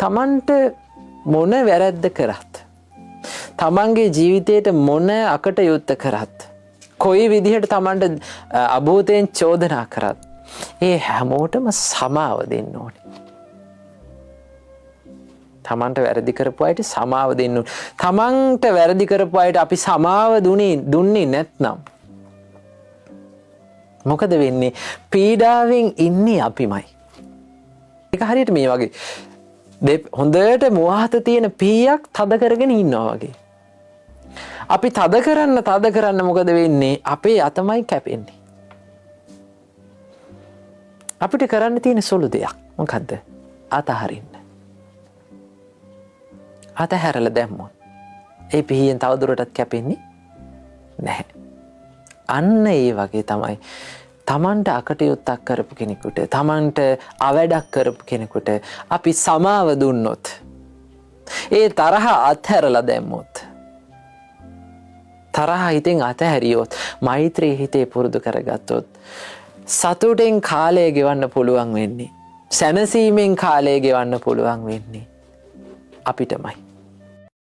තමන්ට මොන වැරැද්ද කරත් තමන්ගේ ජීවිතයට මොන අකට යුත්ත කරත් කොයි විදිහට තමන්ට අභූතයෙන් චෝදනා කරත් ඒ හැමෝටම සමාව දෙන්න ඕනේ. තමන්ට වැරදි කරපු අයට සමාව දෙන්න ඕනේ. තමන්ට වැරදි කරපු අයට අපි සමාව දුන්නේ නැත්නම් මොකද වෙන්නේ? පීඩාවෙන් ඉන්නේ අපිමයි. ඒක හරියට මේ වගේ හොඳට මුවහත තියෙන පීයක් තද කරගෙන ඉන්නවා වගේ. අපි තද කරන්න මොකද වෙන්නේ? අපේ අතමයි කැපෙන්නේ. අපිට කරන්න තියෙන සුළු දෙයක් මොකද්ද? අතහරින්න. අතහැරලා දැම්මොත් ඒ පිහියෙන් තවදුරටත් කැපෙන්නේ නැහැ. අන්න ඒ වගේ තමයි තමන්ට අකටයුත්තක් කරපු කෙනෙකුට, තමන්ට අවැඩක් කරපු කෙනෙකුට අපි සමාව දුන්නොත්, ඒ තරහ අත්හැරලා දැම්මොත්, තරහ හිතෙන් අතහැරියොත්, මෛත්‍රී හිතේ පුරුදු කරගත්තොත් සතුටෙන් කාලය ගෙවන්න පුළුවන් වෙන්නේ, සැනසීමෙන් කාලය ගෙවන්න පුළුවන් වෙන්නේ අපිටමයි.